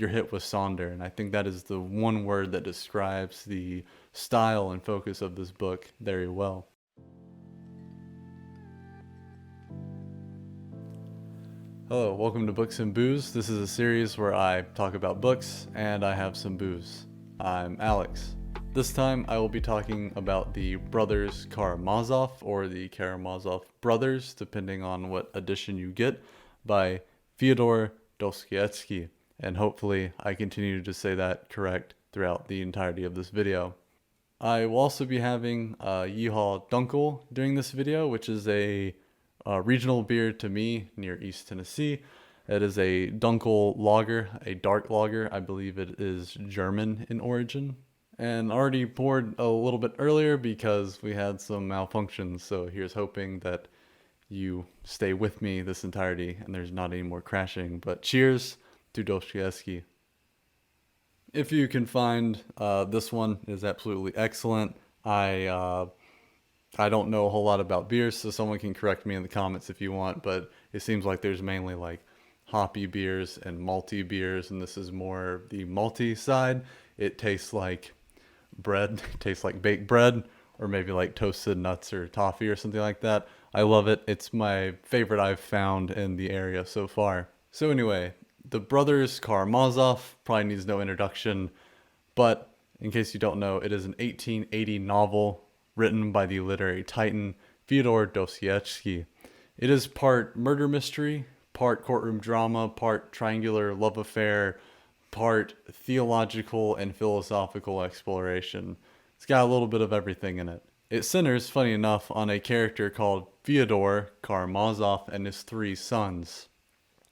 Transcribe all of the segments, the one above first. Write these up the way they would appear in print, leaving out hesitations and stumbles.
you're hit with Sonder. And I think that is the one word that describes the style and focus of this book very well. Hello, welcome to Books and Booze. This is a series where I talk about books and I have some booze. I'm Alex. This time I will be talking about the Brothers Karamazov, or the Karamazov Brothers, depending on what edition you get, by Fyodor Dostoevsky. And hopefully I continue to say that correct throughout the entirety of this video. I will also be having Yeehaw Dunkel during this video, which is a regional beer to me near East Tennessee. It is a Dunkel lager, a dark lager. I believe it is German in origin. And already poured a little bit earlier because we had some malfunctions. So here's hoping that you stay with me this entirety and there's not any more crashing. But cheers to Dostoevsky. If you can find, this one is absolutely excellent. I don't know a whole lot about beers, so someone can correct me in the comments if you want, but it seems like there's mainly like hoppy beers and malty beers, and this is more the malty side. It tastes like bread, it tastes like baked bread, or maybe like toasted nuts or toffee or something like that. I love it. It's my favorite I've found in the area so far. So anyway, the Brothers Karamazov probably needs no introduction, but in case you don't know, it is an 1880 novel written by the literary titan Fyodor Dostoevsky. It is part murder mystery, part courtroom drama, part triangular love affair, part theological and philosophical exploration. It's got a little bit of everything in it. It centers, funny enough, on a character called Fyodor Karamazov and his three sons.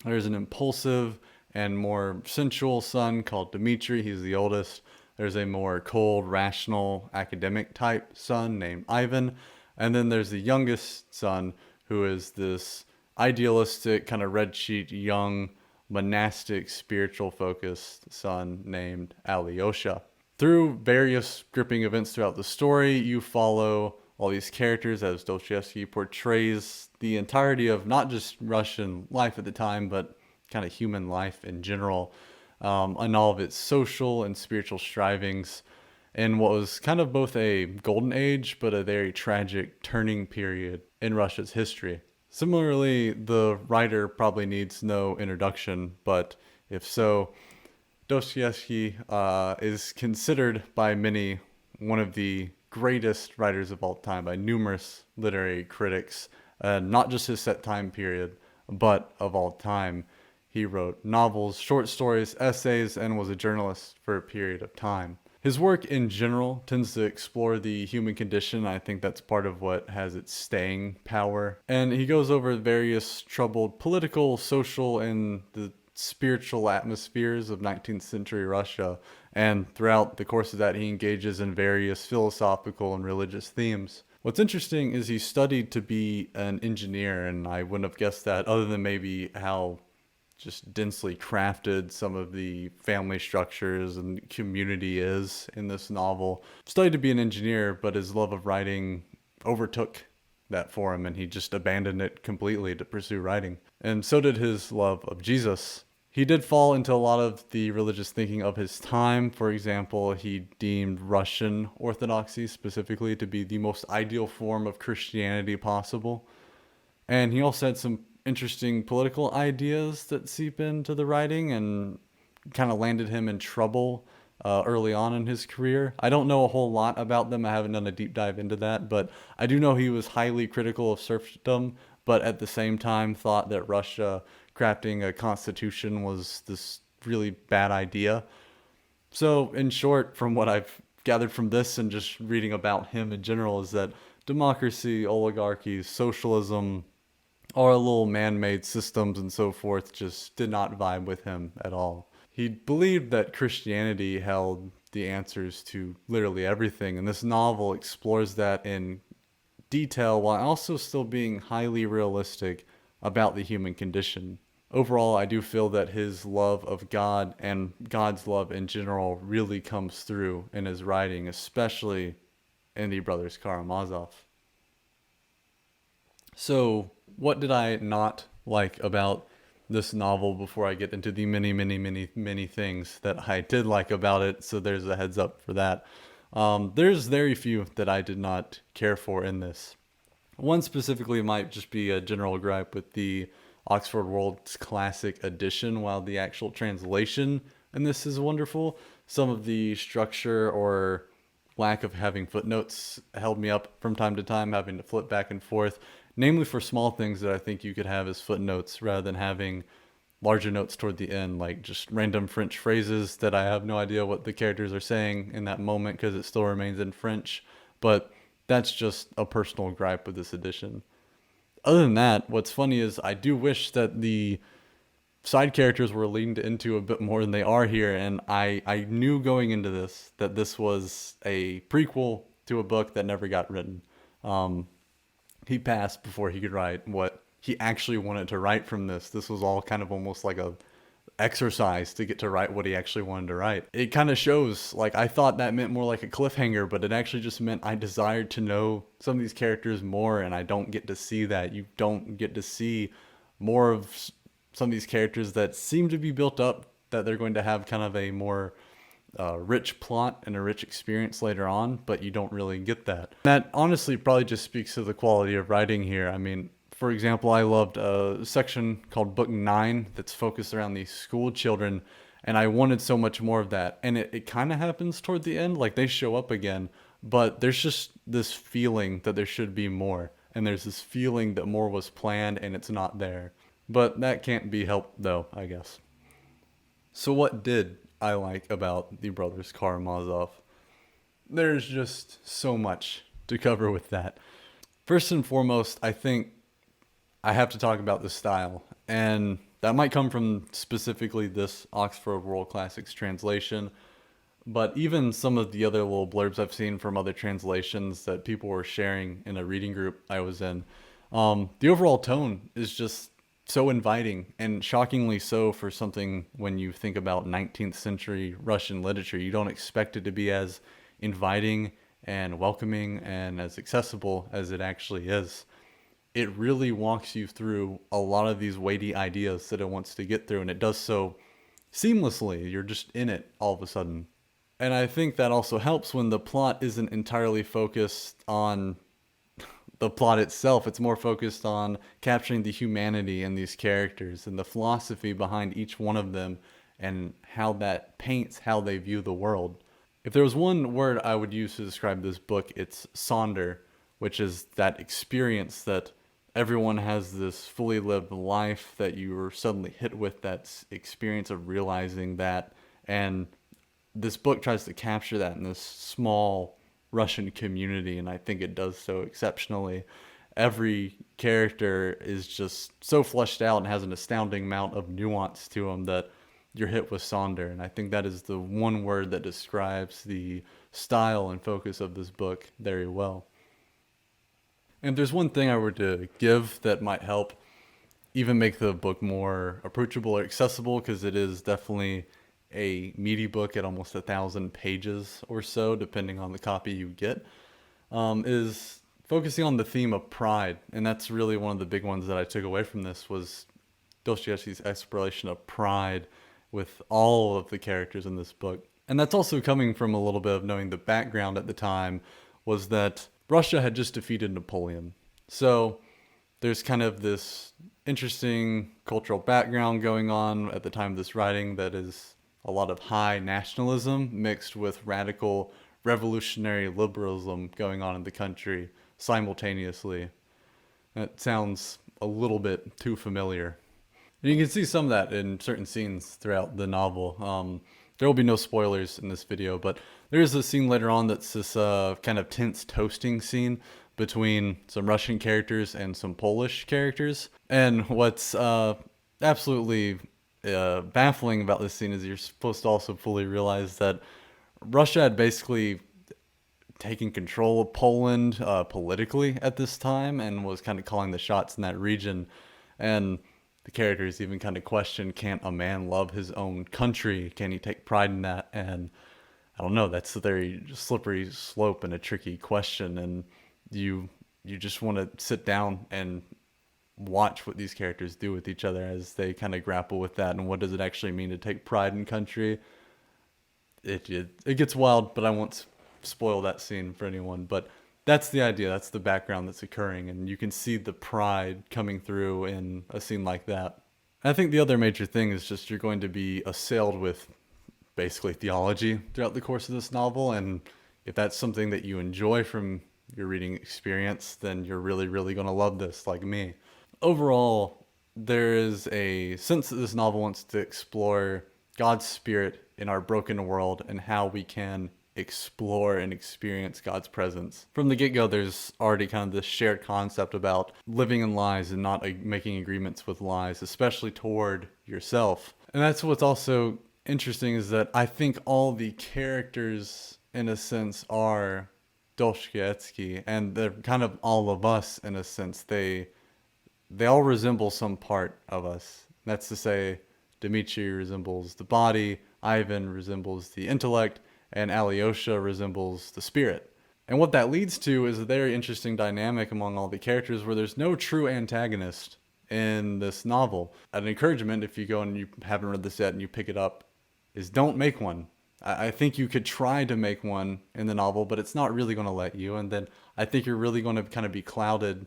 There's an impulsive and more sensual son called Dmitri. He's the oldest. There's a more cold, rational, academic type son named Ivan. And then there's the youngest son, who is this idealistic, kind of red sheet, young, monastic, spiritual focused son named Alyosha. Through various gripping events throughout the story, you follow all these characters as Dostoevsky portrays the entirety of not just Russian life at the time, but kind of human life in general. And all of its social and spiritual strivings in what was kind of both a golden age but a very tragic turning period in Russia's history. Similarly, the writer probably needs no introduction, but if so, Dostoevsky is considered by many one of the greatest writers of all time by numerous literary critics, not just his set time period, but of all time. He wrote novels, short stories, essays, and was a journalist for a period of time. His work in general tends to explore the human condition. I think that's part of what has its staying power. And he goes over various troubled political, social, and the spiritual atmospheres of 19th century Russia. And throughout the course of that, he engages in various philosophical and religious themes. What's interesting is he studied to be an engineer, and I wouldn't have guessed that other than maybe how just densely crafted some of the family structures and community is in this novel. Studied to be an engineer, but his love of writing overtook that for him, and he just abandoned it completely to pursue writing. And so did his love of Jesus. He did fall into a lot of the religious thinking of his time. For example, he deemed Russian Orthodoxy specifically to be the most ideal form of Christianity possible. And he also had some interesting political ideas that seep into the writing and kind of landed him in trouble early on in his career. I don't know a whole lot about them. I haven't done a deep dive into that, but I do know he was highly critical of serfdom, but at the same time thought that Russia crafting a constitution was this really bad idea. So in short, from what I've gathered from this and just reading about him in general, is that democracy, oligarchy, socialism, or little man-made systems and so forth just did not vibe with him at all. He believed that Christianity held the answers to literally everything, and this novel explores that in detail while also still being highly realistic about the human condition. Overall, I do feel that his love of God and God's love in general really comes through in his writing, especially in the Brothers Karamazov. So, what did I not like about this novel before I get into the many things that I did like about it. So there's a heads up for that. There's very few that I did not care for in this. One specifically might just be a general gripe with the Oxford World's Classic Edition, while the actual translation in this is wonderful. Some of the structure or lack of having footnotes held me up from time to time, having to flip back and forth, namely for small things that I think you could have as footnotes rather than having larger notes toward the end, like just random French phrases that I have no idea what the characters are saying in that moment because it still remains in French. But that's just a personal gripe with this edition. Other than that, what's funny is I do wish that the side characters were leaned into a bit more than they are here, and I knew going into this that this was a prequel to a book that never got written. He passed before he could write what he actually wanted to write from this. This was all kind of almost like a exercise to get to write what he actually wanted to write. It kind of shows, like, I thought that meant more like a cliffhanger, but it actually just meant I desired to know some of these characters more, and I don't get to see that. You don't get to see more of some of these characters that seem to be built up, that they're going to have kind of a more rich plot and a rich experience later on, but you don't really get that. That honestly probably just speaks to the quality of writing here. I mean, for example, I loved a section called Book 9 that's focused around these school children, and I wanted so much more of that. And it kind of happens toward the end, like they show up again, but there's just this feeling that there should be more. And there's this feeling that more was planned and it's not there. But that can't be helped though, I guess. So what did I like about the Brothers Karamazov? There's just so much to cover with that. First and foremost, I think I have to talk about the style, and that might come from specifically this Oxford World Classics translation, but even some of the other little blurbs I've seen from other translations that people were sharing in a reading group I was in, the overall tone is just so inviting, and shockingly so for something when you think about 19th century Russian literature. You don't expect it to be as inviting and welcoming and as accessible as it actually is. It really walks you through a lot of these weighty ideas that it wants to get through, and it does so seamlessly. You're just in it all of a sudden. And I think that also helps when the plot isn't entirely focused on the plot itself. It's more focused on capturing the humanity in these characters and the philosophy behind each one of them and how that paints how they view the world. If there was one word I would use to describe this book, it's sonder, which is that experience that everyone has this fully lived life that you were suddenly hit with, that experience of realizing that. And this book tries to capture that in this small Russian community, and I think it does so exceptionally. Every character is just so fleshed out and has an astounding amount of nuance to them that you're hit with sonder. And I think that is the one word that describes the style and focus of this book very well. And if there's one thing I were to give that might help even make the book more approachable or accessible, because it is definitely a meaty book at almost 1,000 pages or so, depending on the copy you get, is focusing on the theme of pride. And that's really one of the big ones that I took away from this, was Dostoevsky's exploration of pride with all of the characters in this book. And that's also coming from a little bit of knowing the background at the time, was that Russia had just defeated Napoleon. So there's kind of this interesting cultural background going on at the time of this writing that is a lot of high nationalism mixed with radical revolutionary liberalism going on in the country simultaneously. That sounds a little bit too familiar. And you can see some of that in certain scenes throughout the novel. There will be no spoilers in this video, but there is a scene later on that's this kind of tense toasting scene between some Russian characters and some Polish characters. And what's absolutely baffling about this scene is you're supposed to also fully realize that Russia had basically taken control of Poland politically at this time and was kind of calling the shots in that region. And the characters even kind of question, can't a man love his own country? Can he take pride in that? And I don't know, that's a very slippery slope and a tricky question. And you just want to sit down and watch what these characters do with each other as they kind of grapple with that, and what does it actually mean to take pride in country. It gets wild, but I won't spoil that scene for anyone. But that's the idea. That's the background that's occurring, and you can see the pride coming through in a scene like that. I think the other major thing is just you're going to be assailed with basically theology throughout the course of this novel, and if that's something that you enjoy from your reading experience, then you're really, really going to love this, like me. Overall, there is a sense that this novel wants to explore God's spirit in our broken world and how we can explore and experience God's presence. From the get-go, there's already kind of this shared concept about living in lies and not making agreements with lies, especially toward yourself. And that's what's also interesting, is that I think all the characters, in a sense, are Dostoevsky, and they're kind of all of us, in a sense. They all resemble some part of us. That's to say, Dmitri resembles the body, Ivan resembles the intellect, and Alyosha resembles the spirit. And what that leads to is a very interesting dynamic among all the characters where there's no true antagonist in this novel. An encouragement, if you go and you haven't read this yet and you pick it up, is don't make one. I think you could try to make one in the novel, but it's not really going to let you. And then I think you're really going to kind of be clouded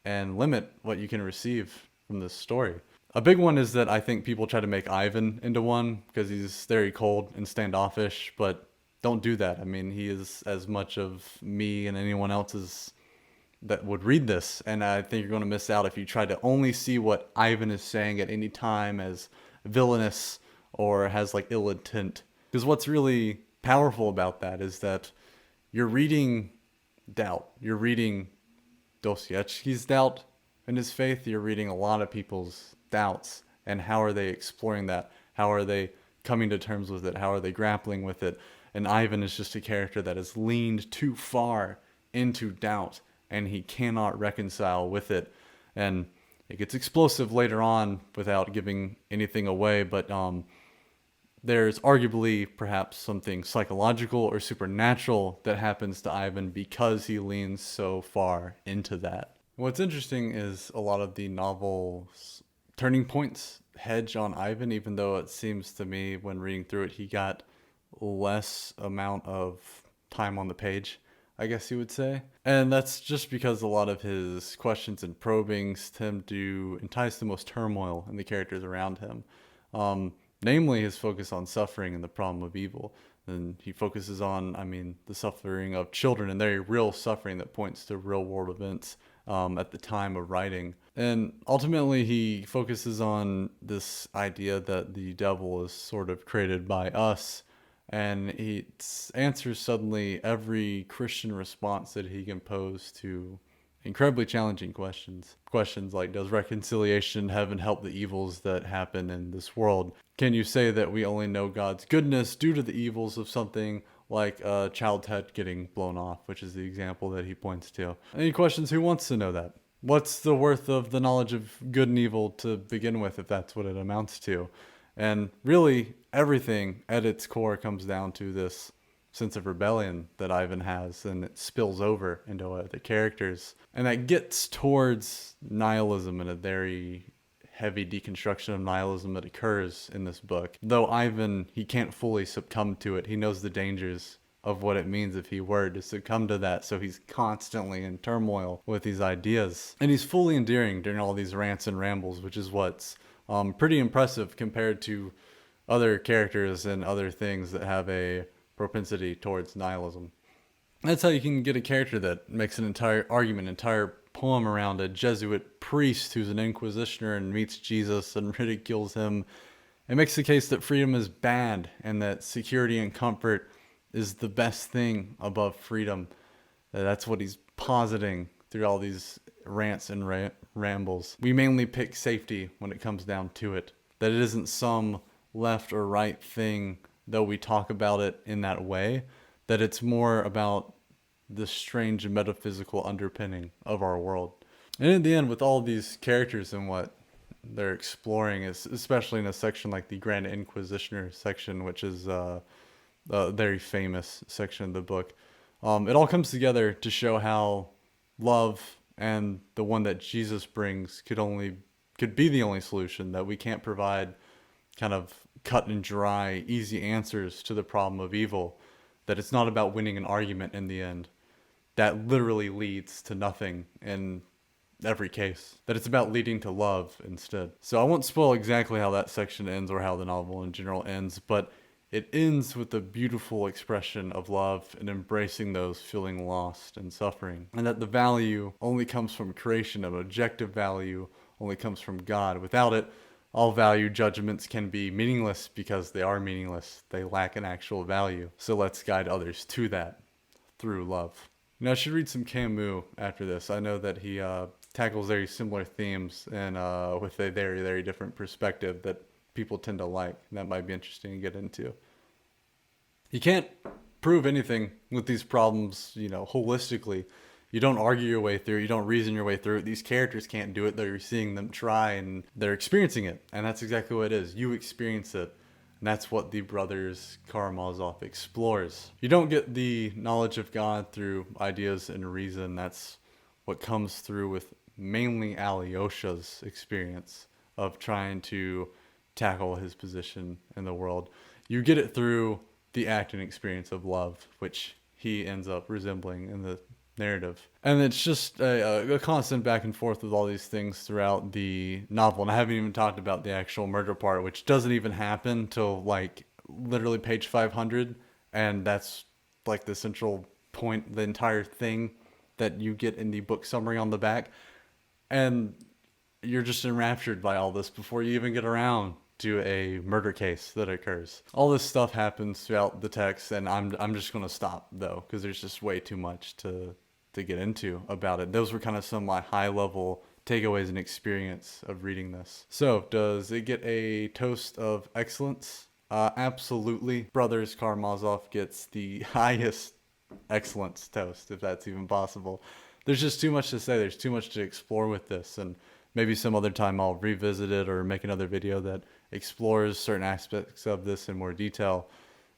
and limit what you can receive from this story. A big one is that I think people try to make Ivan into one because he's very cold and standoffish, but don't do that. I mean, he is as much of me and anyone else's that would read this, and I think you're going to miss out if you try to only see what Ivan is saying at any time as villainous or has like ill intent. Because what's really powerful about that is that you're reading doubt. You're reading Dostoevsky's doubt in his faith. You're reading a lot of people's doubts, and how are they exploring that? How are they coming to terms with it? How are they grappling with it? And Ivan is just a character that has leaned too far into doubt, and he cannot reconcile with it. And it gets explosive later on without giving anything away, but there's arguably perhaps something psychological or supernatural that happens to Ivan because he leans so far into that. What's interesting is a lot of the novel's turning points hedge on Ivan, even though it seems to me when reading through it, he got less amount of time on the page, I guess you would say. And that's just because a lot of his questions and probings tend to entice the most turmoil in the characters around him. Namely, his focus on suffering and the problem of evil. And he focuses on, the suffering of children and their real suffering that points to real world events at the time of writing. And ultimately, he focuses on this idea that the devil is sort of created by us. And he answers suddenly every Christian response that he can pose to incredibly challenging questions. Questions like, does reconciliation in heaven help the evils that happen in this world? Can you say that we only know God's goodness due to the evils of something like a child's head getting blown off, which is the example that he points to? Any questions? Who wants to know that? What's the worth of the knowledge of good and evil to begin with, if that's what it amounts to? And really, everything at its core comes down to this sense of rebellion that Ivan has, and it spills over into other characters. And that gets towards nihilism in a very heavy deconstruction of nihilism that occurs in this book. Though Ivan, he can't fully succumb to it. He knows the dangers of what it means if he were to succumb to that, so he's constantly in turmoil with these ideas. And he's fully endearing during all these rants and rambles, which is what's pretty impressive compared to other characters and other things that have a propensity towards nihilism. That's how you can get a character that makes an entire argument, entire poem around a Jesuit priest who's an inquisitioner and meets Jesus and ridicules him. It makes the case that freedom is bad and that security and comfort is the best thing above freedom. That's what he's positing through all these rants and rambles. We mainly pick safety when it comes down to it. That it isn't some left or right thing, though we talk about it in that way, that it's more about the strange metaphysical underpinning of our world. And in the end, with all these characters and what they're exploring, is especially in a section like the Grand Inquisitioner section, which is a very famous section of the book, it all comes together to show how love and the one that Jesus brings could be the only solution, that we can't provide kind of cut and dry, easy answers to the problem of evil, that it's not about winning an argument in the end. That literally leads to nothing in every case. That it's about leading to love instead. So I won't spoil exactly how that section ends or how the novel in general ends, but it ends with a beautiful expression of love and embracing those feeling lost and suffering. And that the value only comes from creation, an objective value only comes from God. Without it, all value judgments can be meaningless because they are meaningless. They lack an actual value. So let's guide others to that through love. I should read some Camus after this. I know that he tackles very similar themes and with a very, very different perspective that people tend to like. And that might be interesting to get into. You can't prove anything with these problems, holistically. You don't argue your way through it. You don't reason your way through it. These characters can't do it. They're seeing them try and they're experiencing it. And that's exactly what it is. You experience it. And that's what the Brothers Karamazov explores. You don't get the knowledge of God through ideas and reason. That's what comes through with mainly Alyosha's experience of trying to tackle his position in the world. You get it through the acting experience of love, which he ends up resembling in the narrative. And it's just a constant back and forth with all these things throughout the novel. And I haven't even talked about the actual murder part, which doesn't even happen till literally page 500. And that's the central point, the entire thing that you get in the book summary on the back. And you're just enraptured by all this before you even get around to a murder case that occurs. All this stuff happens throughout the text, and I'm just going to stop though, because there's just way too much to get into about it. Those were kind of some of my high level takeaways and experience of reading this. So does it get a toast of excellence? Absolutely. Brothers Karamazov gets the highest excellence toast, if that's even possible. There's just too much to say. There's too much to explore with this, and maybe some other time I'll revisit it or make another video that explores certain aspects of this in more detail.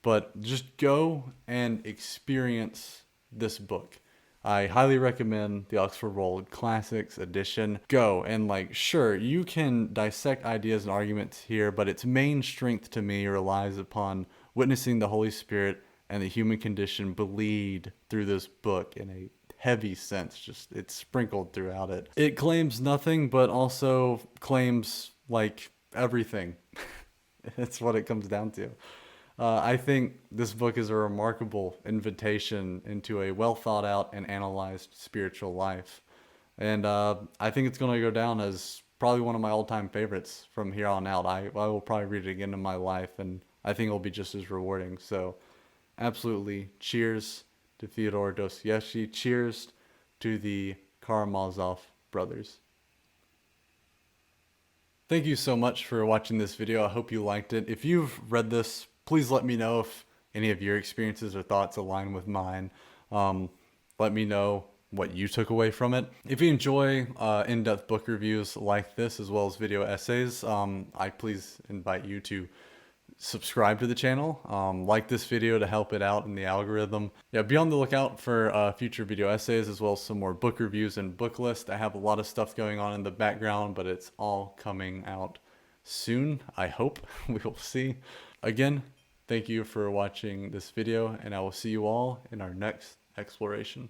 But just go and experience this book. I highly recommend the Oxford World Classics edition. Go and sure, you can dissect ideas and arguments here, but its main strength to me relies upon witnessing the Holy Spirit and the human condition bleed through this book in a heavy sense. Just it's sprinkled throughout it. It claims nothing, but also claims everything. That's what it comes down to. I think this book is a remarkable invitation into a well thought out and analyzed spiritual life. And I think it's going to go down as probably one of my all-time favorites from here on out. I will probably read it again in my life, and I think it'll be just as rewarding. So absolutely, cheers to Fyodor Dostoevsky. Cheers to the Karamazov brothers. Thank you so much for watching this video. I hope you liked it. If you've read this, please let me know if any of your experiences or thoughts align with mine. Let me know what you took away from it. If you enjoy in-depth book reviews like this, as well as video essays, I please invite you to subscribe to the channel, like this video to help it out in the algorithm. Yeah, be on the lookout for future video essays, as well as some more book reviews and book lists. I have a lot of stuff going on in the background, but it's all coming out soon, I hope. We will see. Again, thank you for watching this video, and I will see you all in our next exploration.